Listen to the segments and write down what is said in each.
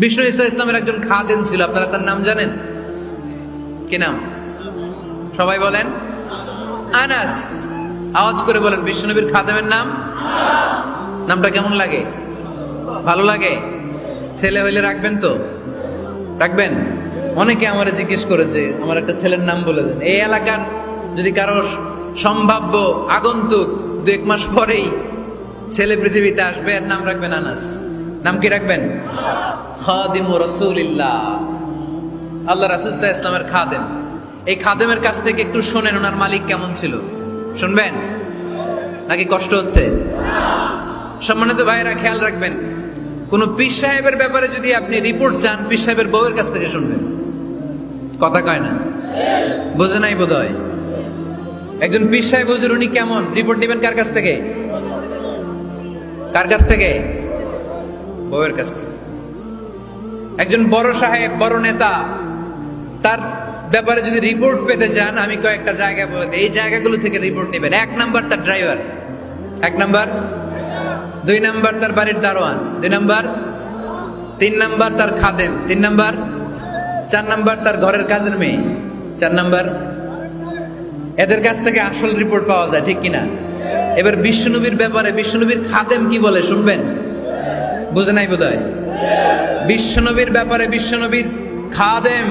বিষ্ণু ঈসা ইসলামের একজন খাদেম ছিল, আপনারা তার নাম জানেন? কি নাম? সবাই বলেন আনাস। আওয়াজ করে বলেন, বিশ্বনবীর খাদেমের নাম। নামটা কেমন লাগে? ভালো লাগে? ছেলে হইলে রাখবেন তো? রাখবেন? অনেকে আমারে জিজ্ঞেস করে যে আমার একটা ছেলের নাম বলে দেন। এই এলাকার যদি কারো সম্ভাব্য আগন্তুক 2-1 মাস পরেই ছেলে পৃথিবীতে আসবে, এর নাম রাখবেন আনাস। নাম কি রাখবেন? খাদিমু রাসূলিল্লাহ, আল্লাহ রাসূল সাল্লাল্লাহু আলাইহি ওয়াসাল্লামের খাদেম। এই খাদেমের কাছ থেকে একটু শোনেন ওনার মালিক কেমন ছিল। শুনবেন নাকি কষ্ট হচ্ছে? সম্মানিত ভাইয়েরা, খেয়াল রাখবেন, কোন পীর সাহেবের ব্যাপারে যদি আপনি রিপোর্ট চান, পীর সাহেবের বউয়ের কাছ থেকে শুনবেন। কথা কয় না? বোঝে নাই বোধ হয়। একজন পীর সাহেব হুজুর উনি কেমন, রিপোর্ট নেবেন কার কাছ থেকে? কার কাছ থেকে? বউয়ের কাছ থেকে। একজন বড় সাহেব, বড় নেতা, তার ব্যাপারে যদি রিপোর্ট পেতে চান, আমি কয়েকটা জায়গা বলে দিই, এই জায়গাগুলো থেকে রিপোর্ট নেবেন। 1 নাম্বার তার ড্রাইভার, 1 নাম্বার। 2 নাম্বার তার বাড়ির দারোয়ান, 2 নাম্বার। 3 নাম্বার তার খাদেম, 3 নাম্বার। 4 নাম্বার তার ঘরের কাজের মেয়ে, 4 নাম্বার। এদের কাছ থেকে আসল রিপোর্ট পাওয়া যায়, ঠিক কিনা? এবার বিশ্বনবীর ব্যাপারে বিশ্বনবীর খাদেম কি বলে শুনবেন? বুঝে নাই বোধ হয়। বিশ্বনবীর ব্যাপারে বিশ্বনবীর খাদেম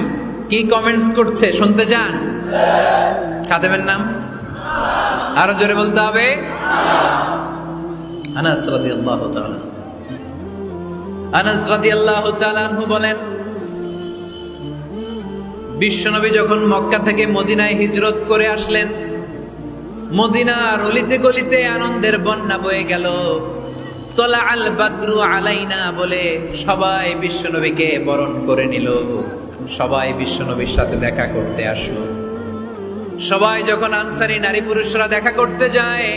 কি কমেন্টস করছে শুনতে চান? খাদেমের নাম আরো জোরে বলতে হবে। আনাস রাদিয়াল্লাহু তাআলা, আনাস রাদিয়াল্লাহু তাআলা আনহু বলেন, বিশ্বনবী যখন মক্কা থেকে মদিনায় হিজরত করে আসলেন, মদিনার অলিতে গলিতে আনন্দের বন্যা বয়ে গেল। তলা আল বাদরু আলাইনা বলে সবাই বিশ্বনবীকে বরণ করে নিল, সবাই বিশ্বনবীর সাথে দেখা করতে আসলো। সবাই যখন আনসারী নারী পুরুষরা দেখা করতে যায়,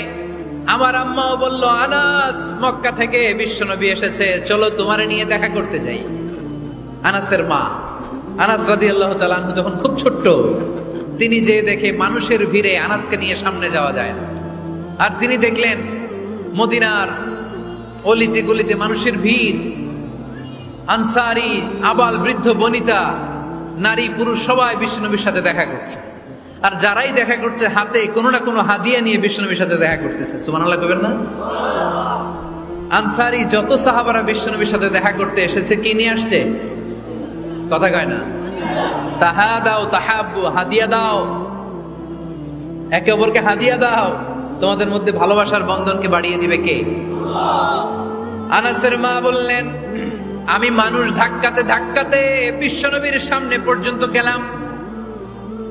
আমার আম্মাও বলল, আনাস, মক্কা থেকে বিশ্বনবী এসেছে, চলো তোমারে নিয়ে দেখা করতে যাই। আনাসের মা আনাস রাদিয়াল্লাহু তাআলা আনহু তখন খুব ছোট্ট, তিনি যে দেখে মানুষের ভিড়ে আনাসকে নিয়ে সামনে যাওয়া যায় না। আর তিনি দেখলেন মদিনার অলিতে গলিতে মানুষের ভিড়, আনসারী, আবাল বৃদ্ধ বনিতা, নারী পুরুষ সবাই বিশ্বনবীর সাথে দেখা করছে। আর যারাই দেখা করছে হাতে কোনো না কোনো হাদিয়া নিয়ে বিশ্বনবীর সাথে দেখা করতেছে। সুবহানাল্লাহ কইবেন না? আনসারী যত সাহাবারা বিশ্বনবীর সাথে দেখা করতে এসেছে, কি নিয়ে আসছে? কথা কয় না? তাহাদাও তাহাব্বু, হাদিয়া দাও, একে অপরকে হাদিয়া দাও। তোমাদের মধ্যে ভালোবাসার বন্ধনকে বাড়িয়ে দিবে কে? আনাসের মা বললেন, আমি মানুষ ধাক্কাতে ধাক্কাতে বিশ্বনবীর সামনে পর্যন্ত গেলাম,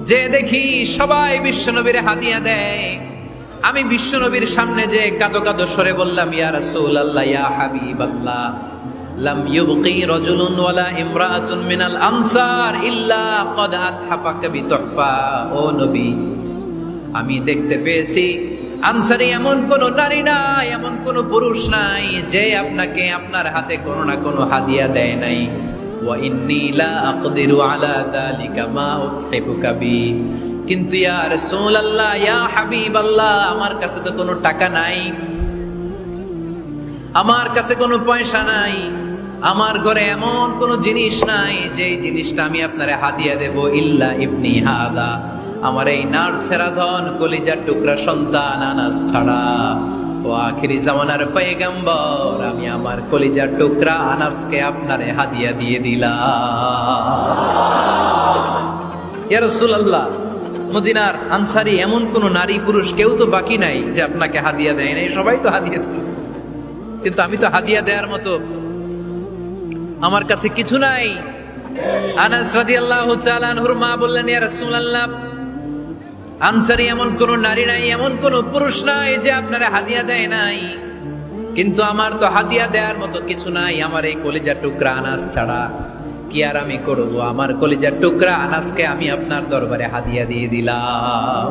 যে দেখি সবাই বিশ্বনবীর হাদিয়া দেয়। আমি বিশ্বনবীর সামনে যে কাঁদো কাঁদো সরে বললাম, ইয়া রাসূলুল্লাহ, ইয়া হাবিবাল্লাহ, লাম ইউবকি রাজুলুন ওয়ালা ইমরাআতুন মিনাল আনসার ইল্লা ক্বাদ আতহাফাকা বিতুহফা। ও নবী, আমি দেখতে পেয়েছি আনসারী এমন কোন নারী নাই, এমন কোন পুরুষ নাই যে আপনাকে আপনার হাতে কোনো না কোনো হাদিয়া দেয় নাই। ওয়া ইন্নী লা আকদিরু আলা যালিকা মা উতহিফুকা বি। কিন্তু ইয়া রাসূলুল্লাহ, ইয়া হাবিবাল্লাহ, আমার কাছে তো কোনো টাকা নাই, আমার কাছে কোনো পয়সা নাই, আমার ঘরে এমন কোনো জিনিস নাই যেই জিনিসটা আমি আপনারে হাদিয়া দেব, ইল্লা ইবনি হাদা, আমার এই নার ছেড়া ধন কলিজার টুকরা সন্তান আনাস ছাড়া। ও আখিরি জামানার পয়গম্বর, আমি আমার কলিজার টুকরা আনাসকে আপনারে হাদিয়া দিয়ে দিলাম। ইয়া রাসূলুল্লাহ, মদিনার আনসারী এমন কোন নারী পুরুষ কেউ তো বাকি নাই যে আপনাকে হাদিয়া দেয় নাই, সবাই তো হাদিয়া দিল, কিন্তু আমি তো হাদিয়া দেওয়ার মতো আমার কাছে কিছু নাই। আনাস রাদিয়াল্লাহু তাআলা আনহুর মা বললেন, ইয়া রাসূলুল্লাহ, আনসারী এমন কোন নারী নাই, এমন কোন পুরুষ নাই যে আপনারা হাদিয়া দেয় নাই, কিন্তু আমার তো হাদিয়া দেওয়ার মতো কিছু নাই আমার এই কলিজার টুকরা আনাস ছাড়া। কি আর আমি করব, আমার কলিজার টুকরা আনাসকে আমি আপনার দরবারে হাদিয়া দিয়ে দিলাম।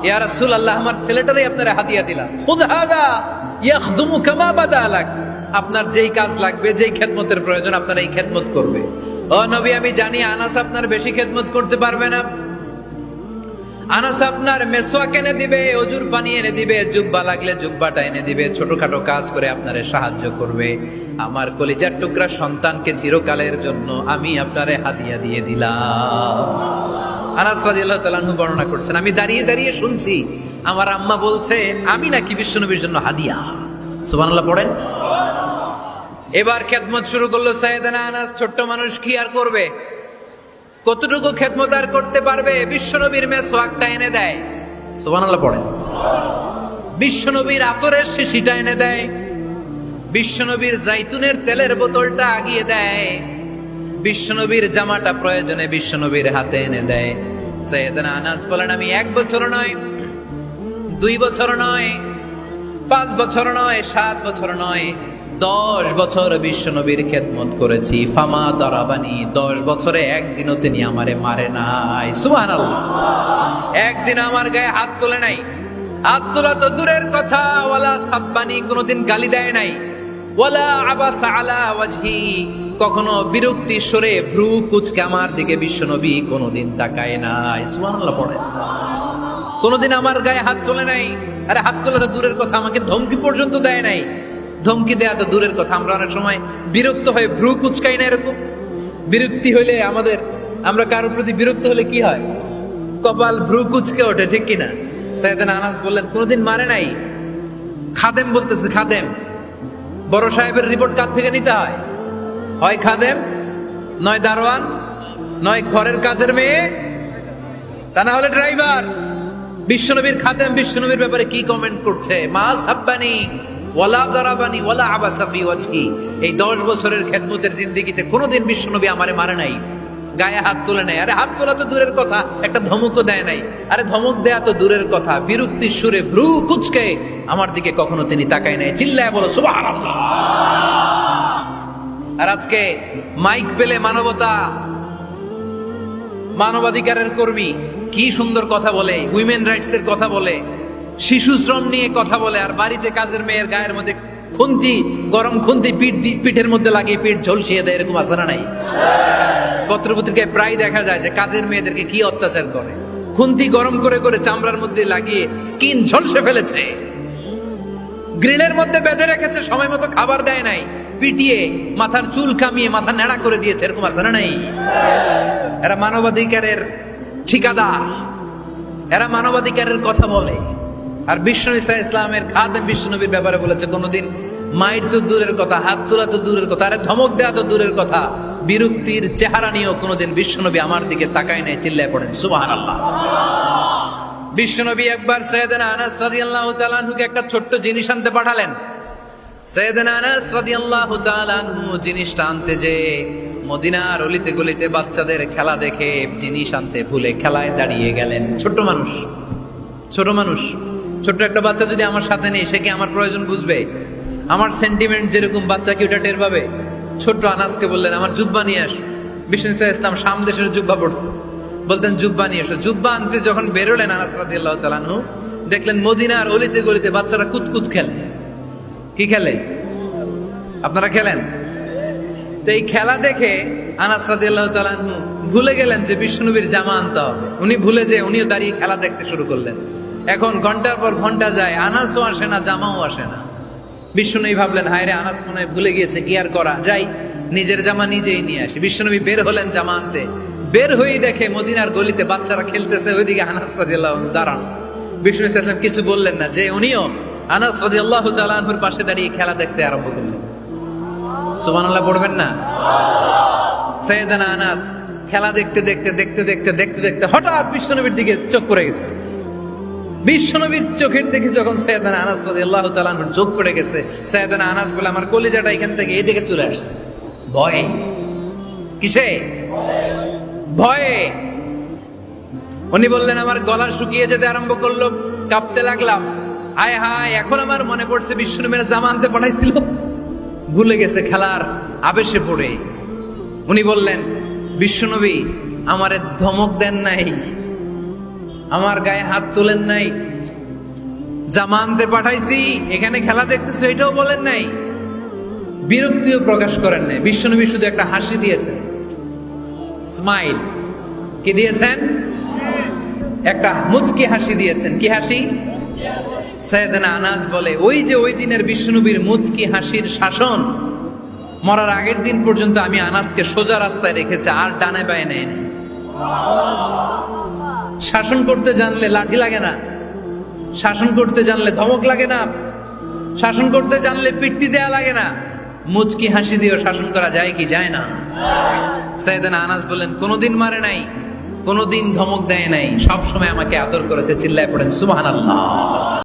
ইয়া রাসূলুল্লাহ, আমার ছেলেটারই আপনারা হাদিয়া দিলাম। খুদ হাদা ইয়াখদুমু কামা বাদা লাক, আপনার যেই কাজ লাগবে, যেই খেদমতের প্রয়োজন, আপনার এই খেদমত করবে। ও নবী, আমি জানি আনাস আপনার বেশি খেদমত করতে পারবে না। আনাস আপনার মেসওয়াক এনে দিবে, অজুর পানি এনে দিবে, জুব্বা লাগলে জুব্বাটা এনে দিবে, ছোটখাটো কাজ করে আপনারে সাহায্য করবে। আমার কলিজার টুকরা সন্তানকে চিরকালের জন্য আমি আপনারে হাদিয়া দিয়ে দিলাম। আনাস রাদিয়াল্লাহু তাআলা আনহু বর্ণনা করছেন, আমি দাঁড়িয়ে দাঁড়িয়ে শুনছি আমার আম্মা বলছে আমি নাকি বিশ্বনবীর জন্য হাদিয়া। সুবহানাল্লাহ পড়েন। এবার খেদমত শুরু করলো সাইয়েদনা আনাস। ছোট্ট মানুষ কি আর করবে, কতটুকু খেদমত আর করতে পারবে? বিশ্বনবীর মেসওয়াকটা এনে দেয়। সুবহানাল্লাহ পড়েন। বিশ্বনবীর আতরের শিশিটা এনে দেয়, বিশ্বনবীর জাইতুনের তেলের বোতলটা আগিয়ে দেয়, বিশ্বনবীর জামাটা প্রয়োজনে বিশ্বনবীর হাতে এনে দেয়। সাইয়েদনা আনাস বলেন, আমি 1 বছর নয়, 2 বছর নয়, 5 বছর নয়, 7 বছর নয়, 10 বছর বিশ্বনবীর খেদমত করেছি। ফামা দারাবানি, 10 বছরে একদিনও তিনি আমারে মারে নাই। সুবহানাল্লাহ। একদিন আমার গায়ে হাত তোলে নাই। হাত তোলা তো দূরের কথা, ওয়ালা সাব্বানি, কোনোদিন গালি দেয় নাই। ওয়ালা আবাসা আলা ওয়াজহি, কখনো বিরক্তি সরে ভ্রু কুচকে আমার দিকে বিশ্বনবী কোনোদিন তাকায় নাই। সুবহানাল্লাহ পড়ে। কোনোদিন আমার গায়ে হাত তোলে নাই। আরে হাত তোলা তো দূরের কথা, আমাকে ধমকি পর্যন্ত দেয় নাই। ধমকি দেয়া তো দূরের কথা, আমরা অনেক সময় বিরক্ত হয়ে ভ্রু কুচকাই না। এরকম বিরক্তি হইলে আমরা কারোর প্রতি বিরক্ত হলে কি হয়? কপাল ভ্রু কুচকে ওঠে, ঠিক কিনা? সাইয়েদনা আনাস বললেন কোনোদিন মারে নাই। খাদেম বলতেছে, খাদেম, বড় সাহেবের রিপোর্ট কার থেকে নিতে হয়? হয় খাদেম, নয় দারোয়ান, নয় ঘরের কাজের মেয়ে, তা না হলে ড্রাইভার। বিশ্বনবীর খাদেম বিশ্বনবীর ব্যাপারে কি কমেন্ট করছে? মা সাব্বানি ওয়ালা জারাবানি ওয়ালা আবাসা ফি ওয়াজহি। এই 10 বছরের খেদমতের জিন্দেগিতে কোনোদিন বিশ্বনবী আমারে মারে নাই, গায়ে হাত তোলে নাই। আরে হাত তোলা তো দূরের কথা, একটা ধমকও দেয় নাই। আরে ধমক দেয়া তো দূরের কথা, বিরক্তির সুরে ভ্রু কুচকে আমার দিকে কখনো তিনি তাকায় নাই। চিল্লায় বলো সুবহানাল্লাহ। আর আজকে মাইক পেলে মানবতা, মানবাধিকারের কর্মী কি সুন্দর কথা বলে, উইমেন রাইটস এর কথা বলে, শিশু শ্রম নিয়ে কথা বলে, আর বাড়িতে কাজের মেয়ের গায়ের মধ্যে খুন্তি, গরম খুন্তি পিঠের মধ্যে লাগিয়ে পিঠ ঝলসিয়ে দেয়। এরকম আছে না নাই? পত্রপত্রিকায় প্রায় দেখা যায় যে কাজের মেয়েদেরকে কি অত্যাচার করে। খুন্তি গরম করে করে চামড়ার মধ্যে লাগিয়ে স্কিন ঝলসে ফেলেছে, গ্রিলের মধ্যে বেঁধে রেখেছে, সময় মতো খাবার দেয় নাই, পিটিয়ে মাথার চুল কামিয়ে মাথা নেড়া করে দিয়েছে। এরকম আছে না নাই? এরা মানবাধিকারের ঠিকাদার, এরা মানবাধিকারের কথা বলে। আর বিশ্বনবী সাল্লাল্লাহু আলাইহি ইসলামের খাদেম বিশ্বনবীর ব্যাপারে বলেছে কোনোদিন মাইর তো দূরের কথা, হাত তোলা তো দূরের কথা, আরে ধমক দেয়া তো দূরের কথা, বিরক্তির চেহারা নিয়েও কোনোদিন বিশ্বনবী আমার দিকে তাকায় নাই। চিল্লায় পড়েন সুবহানাল্লাহ। বিশ্বনবী একবার সাইয়েদনা আনাস রাদিয়াল্লাহু তাআলা আনহুকে একটা ছোট্ট জিনিস আনতে পাঠালেন। সাইয়েদনা আনাস রাদিয়াল্লাহু তাআলা আনহু জিনিসটা আনতে যে মদিনার অলিতে গলিতে বাচ্চাদের খেলা দেখে জিনিস আনতে ভুলে খেলায় দাঁড়িয়ে গেলেন। ছোট মানুষ, ছোট্ট একটা বাচ্চা যদি আমার সাথে নেই, সে কি আমার প্রয়োজন বুঝবে? আমার সেন্টিমেন্ট যেরকম, বাচ্চা কি ওটা টের পাবে? ছোট্ট আনাসকে বললেন আমার জুব্বা নিয়ে আস। বিষ্ণু ইসলাম শাম দেশের জুব্বা পড়তো, বলতেন জুব্বা নিয়ে এসো। জুব্বা আনতে যখন বেরোলেন আনাস রাদিয়াল্লাহু তাআলা আনহু, দেখলেন মদিনার অলিতে গলিতে বাচ্চারা কুতকুত খেলে। কি খেলে? আপনারা খেলেন তো? এই খেলা দেখে আনাস রাদিয়াল্লাহু তাআলা আনহু ভুলে গেলেন যে বিশ্বনবীর জামা আনতে হবে। উনি ভুলে যে উনিও দাঁড়িয়ে খেলা দেখতে শুরু করলেন। এখন ঘন্টার পর ঘন্টা যায়, আনাসও আসে না, জামাও আসে না। বিশ্বনবী ভাবলেন হায় রে, আনাস মনে হয় ভুলে গিয়েছে, কি আর করা যাই, নিজের জামা নিজেই নিয়ে আসি। বিশ্বনবী বের হলেন জামা আনতে। বের হয়েই দেখে মদিনার গলিতে বাচ্চারা খেলতেছে, ওইদিকে আনাস রাদিয়াল্লাহু আনহু দাঁড়ানো। বিষ্ণু ইসলাম কিছু বললেন না, যে উনিও আনাস রাদিয়াল্লাহু তাআলা আনহুর পাশে দাঁড়িয়ে খেলা দেখতে আরম্ভ করলেন। সুবহানাল্লাহ পড়বেন না? সাইয়েদনা আনাস খেলা দেখতে দেখতে হঠাৎ বিশ্বনবীর দিকে চোখ পড়ে গেছে। বিশ্বনবীর চোখের দেখে যখন সাইয়েদনা আনাস রাদিয়াল্লাহু তাআলা আনহুর চোখ পড়ে গেছে, সাইয়েদনা আনাস বলে আমার কলিজাটা এখান থেকে এই দিকে চলে আসছে। ভয়ে। কিসে? ভয়ে। উনি বললেন আমার গলা শুকিয়ে যেতে আরম্ভ করলো, কাঁপতে লাগলাম। হায় হায়, এখন আমার মনে পড়ছে বিশ্বনবীর জামা আনতে পাঠাইছিল, ভুলে গেছে খেলার আবেশে পড়ে। উনি বললেন বিশ্বনবী আমারে ধমক দেন নাই, আমার গায়ে হাত তোলেন নাই, জামা আনতে পাঠাইছি, এখানে খেলা দেখতেছো এটাও বলেন নাই, বিরক্তিও প্রকাশ করেন নাই। বিশ্বনবী শুধু একটা হাসি দিয়েছেন, স্মাইল। কি দিয়েছেন? একটা মুচকি হাসি দিয়েছেন। কি হাসি? সাইয়েদনা আনাস বলে ওই যে ওই দিনের বিশ্বনবীর মুচকি হাসির শাসন মরার আগের দিন পর্যন্ত আমি আনাসকে সোজা রাস্তায় রেখেছি, আর ডানে বায়ে নেয় না। শাসন করতে জানলে লাঠি লাগে না, শাসন করতে জানলে ধমক লাগে না, শাসন করতে জানলে পিট্টি দেয়া লাগে না। মুচকি হাসি দিয়েও শাসন করা যায় কি যায় না? সাইয়েদনা আনাস বলেন, কোনোদিন মারে নাই, কোনোদিন ধমক দেয় নাই, সব সময় আমাকে আদর করেছে। চিল্লায় পড়েন সুবহানাল্লাহ।